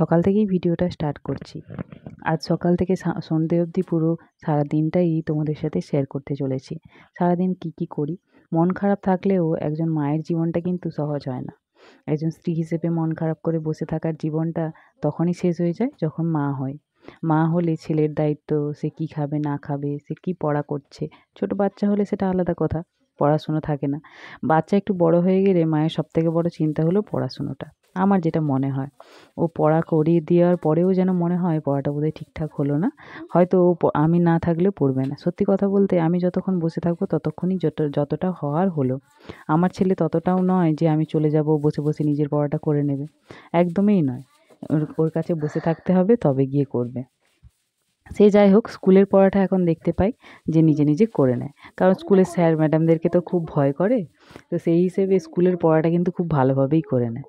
সকাল থেকেই ভিডিওটা স্টার্ট করছি। আজ সকাল থেকে সন্ধ্যে অবধি পুরো সারা দিনটাই তোমাদের সাথে শেয়ার করতে চলেছি। সারাদিন কি করি। মন খারাপ থাকলেও একজন মায়ের জীবনটা কিন্তু সহজ হয় না। একজন স্ত্রী হিসেবে মন খারাপ করে বসে থাকার জীবনটা তখনই শেষ হয়ে যায় যখন মা হয়। মা হলে ছেলের দায়িত্ব, সে কী খাবে না খাবে, সে কী পড়া করছে। ছোট বাচ্চা হলে সেটা আলাদা কথা, পড়াশুনো থাকে না। বাচ্চা একটু বড় হয়ে গেলে মায়ের সবথেকে বড় চিন্তা হলো পড়াশুনোটা। আমার যেটা মনে হয়, ও পড়া করিয়ে দেওয়ার পরেও যেন মনে হয় পড়াটা বোধহয় ঠিকঠাক হলো না। হয়তো ও আমি না থাকলেও পড়বে না। সত্যি কথা বলতে আমি যতক্ষণ বসে থাকবো ততক্ষণই যতটা হওয়ার হলো। আমার ছেলে ততটাও নয় যে আমি চলে যাব, বসে বসে নিজের পড়াটা করে নেবে। একদমই নয়। ওর কাছে বসে থাকতে হবে, তবে গিয়ে করবে। সে যাই হোক, স্কুলের পড়াটা এখন দেখতে পাই যে নিজে নিজে করে নেয়। কারণ স্কুলের স্যার ম্যাডামদেরকে তো খুব ভয় করে। তো সেই হিসেবে স্কুলের পড়াটা কিন্তু খুব ভালোভাবেই করে নেয়।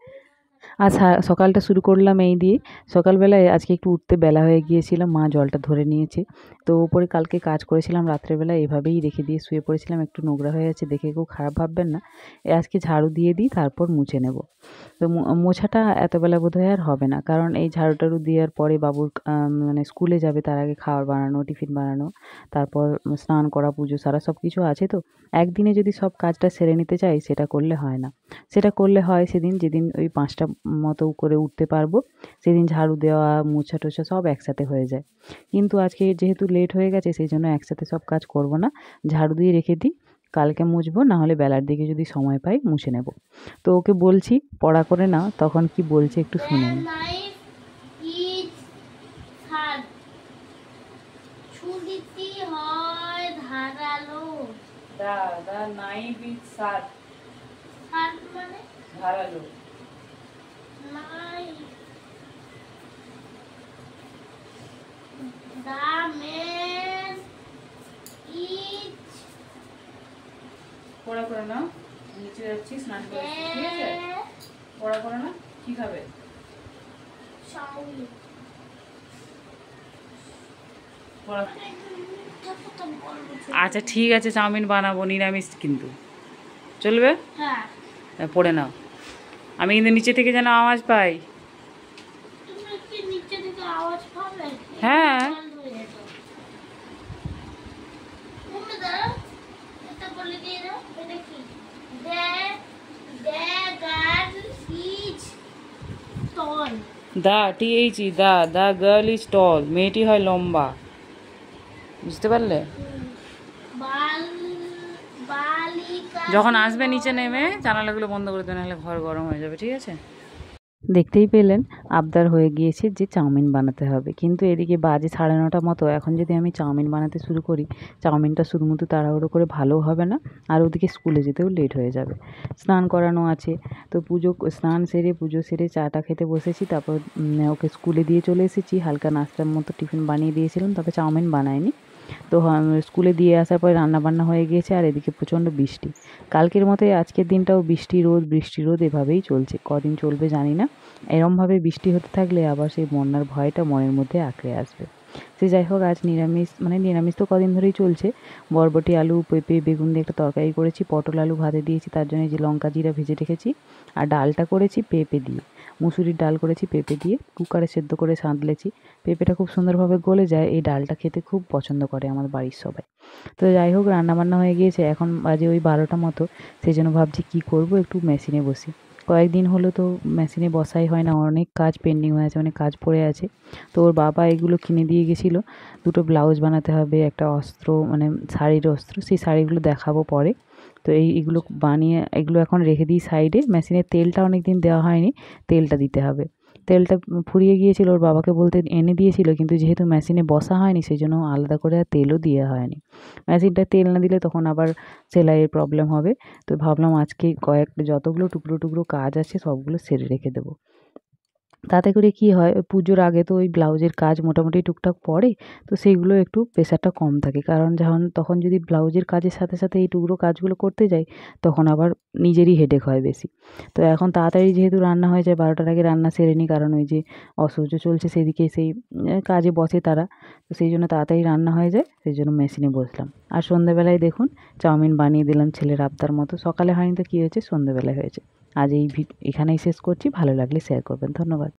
আজ সকালটা শুরু করলাম এই দিয়ে। সকালবেলায় আজকে একটু উঠতে বেলা হয়ে গিয়েছিল, মা জলটা ধরে নিয়েছে। তো ওপরে কালকে কাজ করেছিলাম রাত্রেবেলা, এভাবেই রেখে দিয়ে শুয়ে পড়েছিলাম। একটু নোংরা হয়ে আছে, দেখে কেউ খারাপ ভাববেন না। আজকে ঝাড়ু দিয়ে দিই, তারপর মুছে নেব। তো মোছাটা এতবেলা বোধহয় আর হবে না, কারণ এই ঝাড়ু টাড়ু দেওয়ার পরে বাবুর মানে স্কুলে যাবে, তার আগে খাবার বানানো, টিফিন বানানো, তারপর স্নান করা, পুজো সারা সব কিছু আছে। তো একদিনে যদি সব কাজটা সেরে নিতে চাই, সেটা করলে হয় না। সেটা করলে হয় সেদিন, যেদিন ওই 5টা মতো করে উঠতে পারবো, সেদিন ঝাড়ু দেওয়া, মোছা টোছা সব একসাথে হয়ে যায়। কিন্তু আজকে যেহেতু লেট হয়ে গেছে, সেই জন্য একসাথে সব কাজ করব না। ঝাড়ু দিয়ে রেখে দিই, কালকে মুছবো, না হলে বেলার দিকে যদি সময় পাই মুছে নেব। তো ওকে বলছি পড়া করে নাও, তখন কি বলছে একটু শুনে নিই। পড়া করে নাও, নিচে যাচ্ছি, স্নান করে ঠিক আছে? পড়া করে নাও। কি খাবে? আচ্ছা ঠিক আছে, চাউমিন বানাবো, নিরামিষ কিন্তু চলবে। পড়ে নাও। আমি কিন্তু নিচে থেকে যেন আওয়াজ পাই। হ্যাঁ, দা গার্ল ইজ টল, মেয়েটি হয় লম্বা। বুঝতে পারলে? যখন আসবে নিচে নেমে জানালাগুলো বন্ধ করে দেবে, নাহলে ঘর গরম হয়ে যাবে, ঠিক আছে? দেখতেই পেলেন আবদার হয়ে গিয়েছে যে চাউমিন বানাতে হবে, কিন্তু এদিকে বাজে 9:30 মতো। এখন যদি আমি চাউমিন বানাতে শুরু করি, চাউমিনটা শুধুমতো তাড়াহুড়ো করে ভালোও হবে না, আর ওদিকে স্কুলে যেতেও লেট হয়ে যাবে। স্নান করানো আছে, তো স্নান সেরে পুজো সেরে চাটা খেতে বসেছি। তারপর ওকে স্কুলে দিয়ে চলে এসেছি। হালকা নাস্তার মতো টিফিন বানিয়ে দিয়েছিলাম, তবে চাউমিন বানাইনি। তো স্কুলে দিয়ে আসার পরে রান্নাবান্না হয়ে গিয়েছে, আর এদিকে প্রচণ্ড বৃষ্টি। কালকের মতোই আজকের দিনটাও বৃষ্টি রোদ এভাবেই চলছে। কদিন চলবে জানি না। এরমভাবে বৃষ্টি হতে থাকলে আবার সেই বন্যার ভয়টা মনের মধ্যে আঁকড়ে আসবে। সে যাই হোক, আজ নিরামিষ তো কদিন ধরেই চলছে। বরবটি, আলু, পেঁপে, বেগুন দিয়ে একটা তরকারি করেছি। পটল আলু ভাজে দিয়েছি, তার জন্য যে লঙ্কা জিরা ভেজে রেখেছি। আর ডালটা করেছি পেঁপে দিয়ে, মুসুরির ডাল করেছি পেঁপে দিয়ে, কুকারে সেদ্ধ করে সাঁতলেছি। পেঁপেটা খুব সুন্দরভাবে গলে যায়, এই ডালটা খেতে খুব পছন্দ করে আমার বাড়ির সবাই। তো যাই হোক, রান্নাবান্না হয়ে গিয়েছে, এখন বাজে ওই 12টা মতো। সেই জন্য ভাবছি কী করব, একটু মেশিনে বসি। কয়েকদিন হলো তো মেশিনে বসাই হয় না, অনেক কাজ পেন্ডিং হয়ে আছে, অনেক কাজ পড়ে আছে। তো ওর বাবা এগুলো কিনে দিয়ে গেছিলো। 2টো ব্লাউজ বানাতে হবে, একটা অস্ত্র মানে শাড়ির অস্ত্র, সেই শাড়িগুলো দেখাবো পরে। তো এগুলো বানিয়ে এগুলো এখন রেখে দিই সাইডে। মেশিনের তেলটা অনেক দিন দেওয়া হয়নি, তেলটা দিতে হবে। তেলটা ফুরিয়ে গিয়েছিল, ওর বাবাকে বলতে এনে দিয়েছিল, কিন্তু যেহেতু মেশিনে বসা হয়নি সেই জন্য আলাদা করে আর তেলও দেওয়া হয়নি। মেশিনটায় তেল না দিলে তখন আবার সেলাইয়ের প্রবলেম হবে। তো ভাবলাম আজকে যতগুলো টুকরো টুকরো কাজ আছে সবগুলো সেরে রেখে দেবো। তাতে করে কি হয়, ওই পুজোর আগে তো ওই ব্লাউজের কাজ মোটামুটি টুকটাক পড়ে। তো সেইগুলো একটু প্রেশারটা কম থাকে, কারণ তখন যদি ব্লাউজের কাজের সাথে সাথে এই টুকরো কাজগুলো করতে যাই, তখন আবার নিজেরই হেডেক হয় বেশি। তো এখন তাড়াতাড়ি যেহেতু রান্না হয়ে যায়, 12টার আগে রান্না সেরে নিই, কারণ ওই যে অসহ্য চলছে সেদিকে, সেই কাজে বসে তারা। তো সেই জন্য তাড়াতাড়ি রান্না হয়ে যায়, সেই জন্য মেশিনে বসলাম। আর সন্ধ্যেবেলায় দেখুন চাউমিন বানিয়ে দিলাম ছেলের আবদার মতো। সকালে হয়নি তো কী হয়েছে, সন্ধ্যেবেলায় হয়েছে। আজ এখানেই শেষ করছি। ভালো লাগলে শেয়ার করবেন। ধন্যবাদ।